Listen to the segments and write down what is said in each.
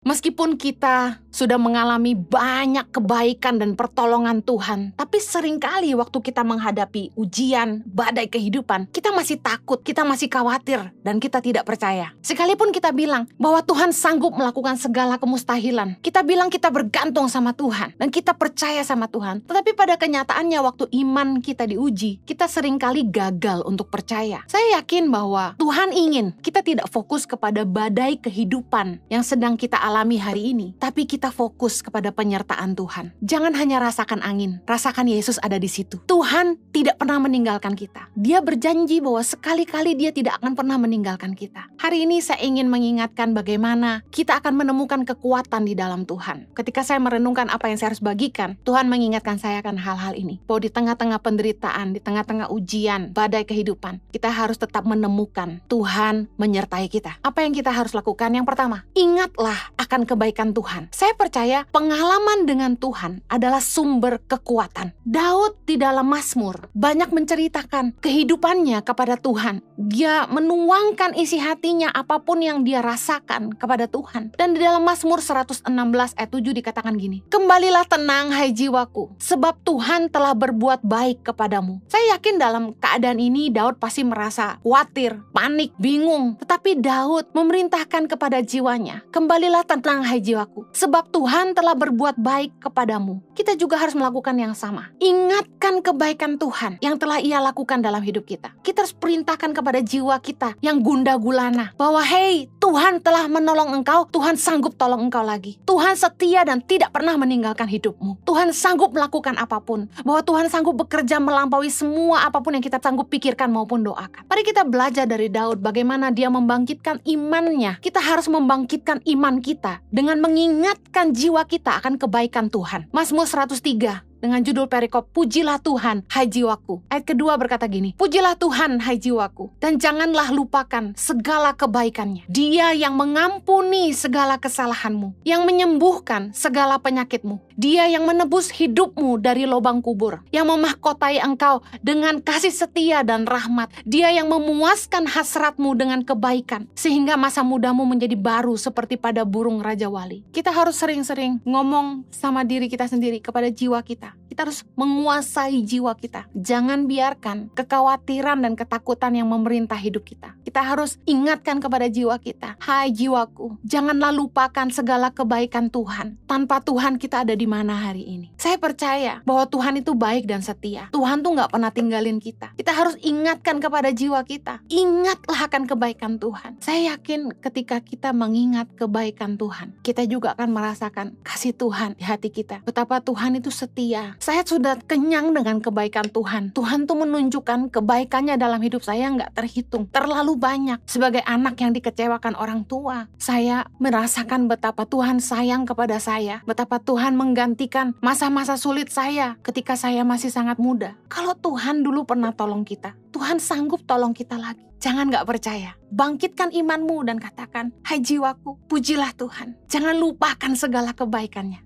Meskipun kita sudah mengalami banyak kebaikan dan pertolongan Tuhan, tapi seringkali waktu kita menghadapi ujian, badai kehidupan, kita masih takut, kita masih khawatir, dan kita tidak percaya. Sekalipun kita bilang bahwa Tuhan sanggup melakukan segala kemustahilan, kita bilang kita bergantung sama Tuhan, dan kita percaya sama Tuhan, tetapi pada kenyataannya waktu iman kita diuji, kita seringkali gagal untuk percaya. Saya yakin bahwa Tuhan ingin kita tidak fokus kepada badai kehidupan yang sedang kita alami hari ini, tapi kita fokus kepada penyertaan Tuhan. Jangan hanya rasakan angin, rasakan Yesus ada di situ. Tuhan tidak pernah meninggalkan kita. Dia berjanji bahwa sekali-kali Dia tidak akan pernah meninggalkan kita. Hari ini saya ingin mengingatkan bagaimana kita akan menemukan kekuatan di dalam Tuhan. Ketika saya merenungkan apa yang saya harus bagikan, Tuhan mengingatkan saya akan hal-hal ini. Bahwa di tengah-tengah penderitaan, di tengah-tengah ujian, badai kehidupan, kita harus tetap menemukan Tuhan menyertai kita. Apa yang kita harus lakukan? Yang pertama, ingatlah akan kebaikan Tuhan. Saya percaya pengalaman dengan Tuhan adalah sumber kekuatan. Daud di dalam Mazmur banyak menceritakan kehidupannya kepada Tuhan. Dia menuangkan isi hatinya apapun yang dia rasakan kepada Tuhan. Dan di dalam Mazmur 116 ayat 7 dikatakan gini, "Kembalilah tenang hai jiwaku, sebab Tuhan telah berbuat baik kepadamu." Saya yakin dalam keadaan ini Daud pasti merasa khawatir, panik, bingung. Tetapi Daud memerintahkan kepada jiwanya, "Kembalilah tenang hai jiwaku, sebab Tuhan telah berbuat baik kepadamu." Kita juga harus melakukan yang sama. Ingatkan kebaikan Tuhan yang telah Ia lakukan dalam hidup kita. Kita harus perintahkan kepada jiwa kita yang gundah gulana bahwa hey, Tuhan telah menolong engkau, Tuhan sanggup tolong engkau lagi. Tuhan setia dan tidak pernah meninggalkan hidupmu. Tuhan sanggup melakukan apapun. Bahwa Tuhan sanggup bekerja melampaui semua apapun yang kita sanggup pikirkan maupun doakan. Mari kita belajar dari Daud bagaimana dia membangkitkan imannya. Kita harus membangkitkan iman kita dengan mengingatkan jiwa kita akan kebaikan Tuhan. Mazmur 103 dengan judul perikop, "Pujilah Tuhan, hai jiwaku." Ayat kedua berkata gini, "Pujilah Tuhan, hai jiwaku, dan janganlah lupakan segala kebaikannya. Dia yang mengampuni segala kesalahanmu, yang menyembuhkan segala penyakitmu. Dia yang menebus hidupmu dari lubang kubur, yang memahkotai engkau dengan kasih setia dan rahmat. Dia yang memuaskan hasratmu dengan kebaikan, sehingga masa mudamu menjadi baru seperti pada burung Raja Wali." Kita harus sering-sering ngomong sama diri kita sendiri, kepada jiwa kita. Kita harus menguasai jiwa kita. Jangan biarkan kekhawatiran dan ketakutan yang memerintah hidup kita. Kita harus ingatkan kepada jiwa kita, "Hai jiwaku, janganlah lupakan segala kebaikan Tuhan." Tanpa Tuhan kita ada di mana hari ini? Saya percaya bahwa Tuhan itu baik dan setia. Tuhan tuh gak pernah tinggalin kita. Kita harus ingatkan kepada jiwa kita. Ingatlah akan kebaikan Tuhan. Saya yakin ketika kita mengingat kebaikan Tuhan, kita juga akan merasakan kasih Tuhan di hati kita. Betapa Tuhan itu setia. Saya sudah kenyang dengan kebaikan Tuhan. Tuhan tuh menunjukkan kebaikannya dalam hidup saya gak terhitung. Terlalu banyak. Sebagai anak yang dikecewakan orang tua, saya merasakan betapa Tuhan sayang kepada saya. Betapa Tuhan menggantikan masa-masa sulit saya ketika saya masih sangat muda. Kalau Tuhan dulu pernah tolong kita, Tuhan sanggup tolong kita lagi. Jangan gak percaya. Bangkitkan imanmu dan katakan, "Hai jiwaku, pujilah Tuhan. Jangan lupakan segala kebaikannya."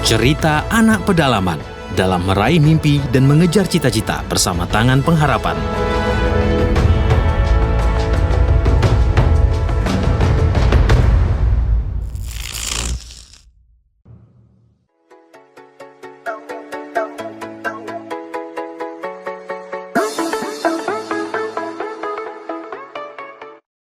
Cerita anak pedalaman dalam meraih mimpi dan mengejar cita-cita bersama Tangan Pengharapan.